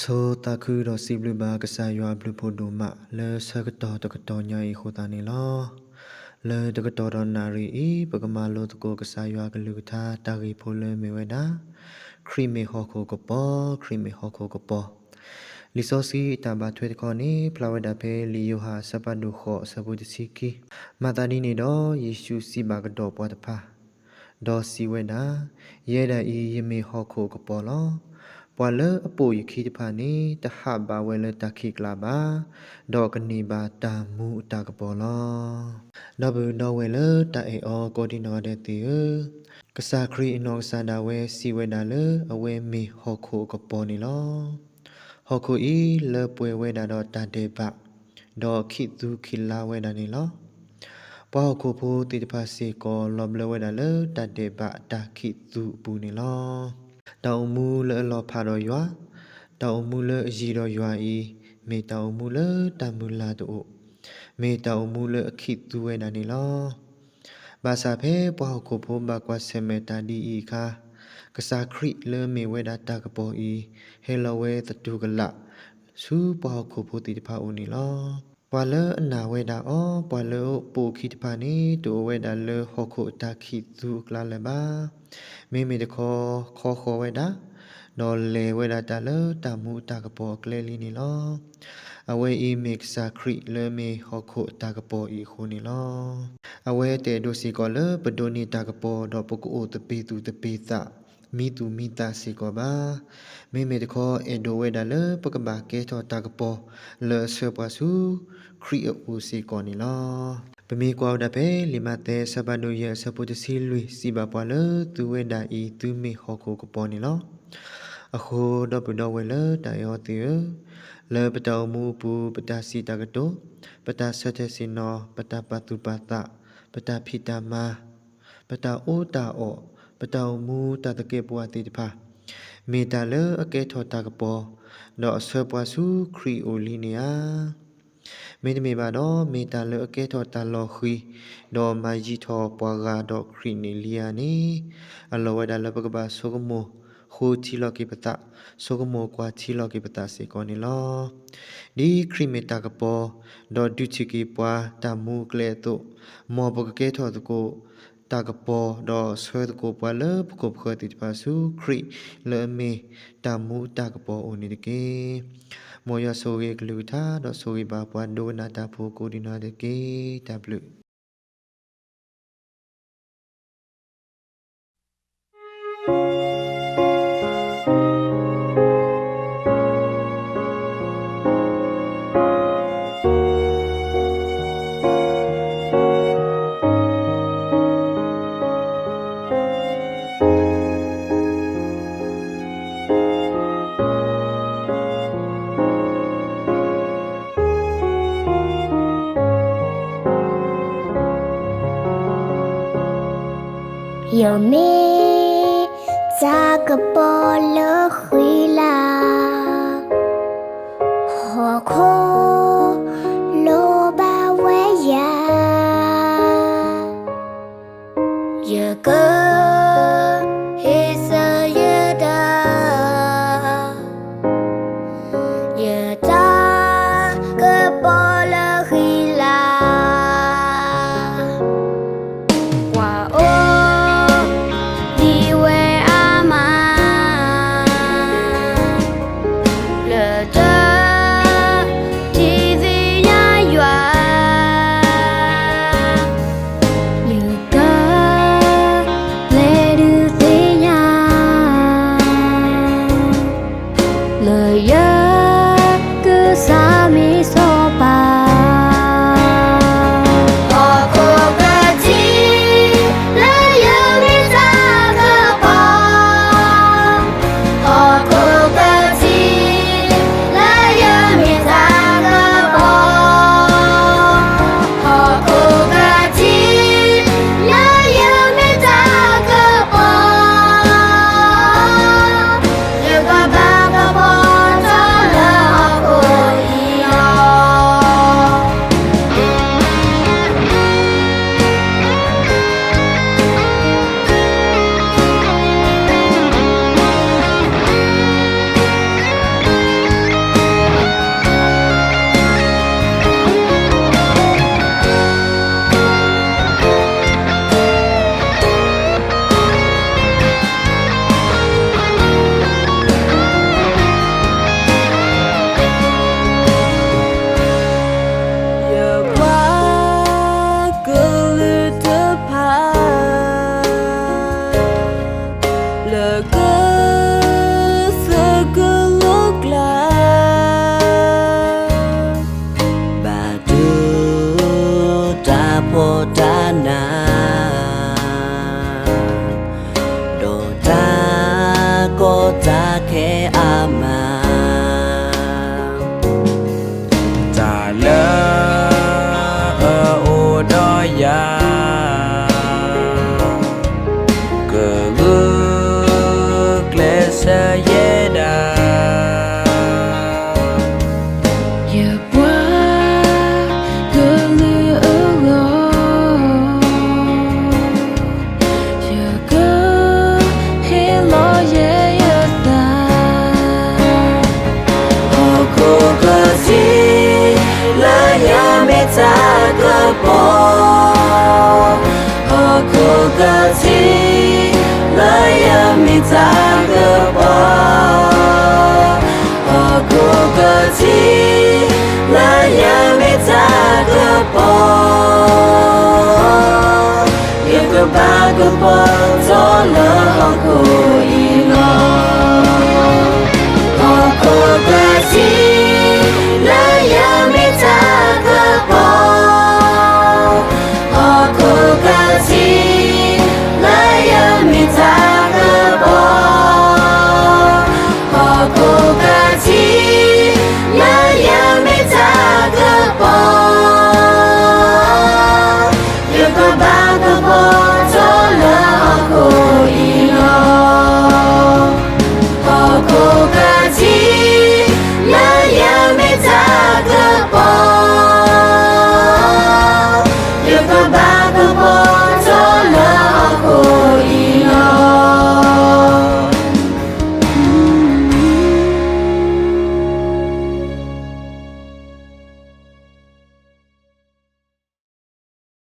ဆိုတာခုတော့စီဘလူဘာကစားရွာဘလူဖို့ဒိုမလဲဆကတော့တကတော့ညာရီခိုတာနေလောလဲတကတော့တော့နာရီပကမာလို့တကိုကစားရွာကလူထားတာရီဖို့လဲမေဝဲတာခရီမေဟောခိုကပေါ်ခရီမေဟောခိုကပေါ်လီဆိုစီတဘာထွေတခေါနေဖလာဝဒဖဲလီယိုဟာစပတ်ဒုခောစပုတစီကီမာတာဒီနေတော့ယေရှုစီဘာကတော့ပေါ်တဖာဒေါ်စီဝဲတာရဲဒအီယမေဟောခိုကပေါ်လောပွာလအပူယခိတဖာနေတဟဘာဝဲလတခိကလာပါဒေါကနေပါတာမူတာကပေါ်လောဒေါဘဒေါဝဲလတအေအောကိုဒီနော်တဲ့တီကစားခရီအနောစန္ဒဝဲစီဝဲတာလအဝဲမေဟောခိုကပေါ်နေလောဟောခိုဤလပွဲဝဲတာတော့တတေပဒေါခိသူခိလာဝဲတာနေလောပွာခိုဖိုတိတဖာစီကောလောဘလဝဲတာလတတေပတာခိသူပူနေလောတောင်မူလလောဖာရောရွာတောင်မူလအကြီးရောရွာဤမေတောင်မူလတမူလာတို့မေတောင်မူလအခိသူဝဲနာနေလောဘာသာဖဲပွားကိုဖိုးဘကွာဆေမေတာဒီဤခါကစားခရိလဲမေဝဲတာတကပေါ်ဤဟဲလဝဲတတူကလစူပွားကိုဖိုးတိတဖာဦးနေလောပွာလအနာဝဲတာအောပွာလပူခိတဖာနေတူဝဲတာလဟောခုတခိသူကလာလပါမေမေတခေါ်ခေါ်ဝဲတာနော်လေဝဲတာတလတမှုတကပေါ်ကလေးလီနေလောအဝဲအီမစ်စာခရီလဲမေဟောခုတကပေါ်ဤခုနေလောအဝဲတဲ့ဒိုစီကောလပဒိုနီတကပေါ်တော့ပကူတပီသူတပီတာမီတူမီတာစီကောပါမေမေတခေါ်အဒိုဝဲတာလပကဘာကေထောတကပေါ်လဲဆွပွားစုခရီအူစီကောနေလောပမေကွာဒပဲလီမတဲ့စဘဒိုရဲ့စပုတစီလွီစီဘာပွာလသူဝဲတာဤသူမေဟောခုကပေါ်နေလောအခုတော့ဘတော်ဝဲလတယောတီလေပတောမူပူပတစီတကတောပတဆတဲ့စင်နောပတပတုပတပတဖိတမပတအိုတာအောပတောမူတတကေပွားတိတဖာမေတလအကေထောတကပေါ်တော့ဆွပွားစုခရီအိုလီနီယာမေတမေပါတော့မေတလအကေထောတလောခီတော့မဂျီထောပွားကတော့ခရီနီလီယာနီအလောဝဒလပကဘာဆုကမောခိုချီလောကိပတာဆိုကမောကွာချီလောကိပတာစေကောနေလောဒီခရီမေတာကပေါ်ဒေါ်ဒူချီကီပွာတမူကလေတုမောဘကကေထောတကိုတာကပေါ်ဒေါ်ဆွဲတကိုပွာလပကိုဖခတိပါစုခရီလေမေတမူတာကပေါ်အိုနေတကေမောရဆိုရေကလူသာဒေါ်ဆိုရေပါပွာဒိုနာတာဖိုကိုဒီနာတကေတဘလူ有没咋个波了回来？何苦罗巴维亚？一个黑色夜的夜咋个波了回来？哇哦！了好过。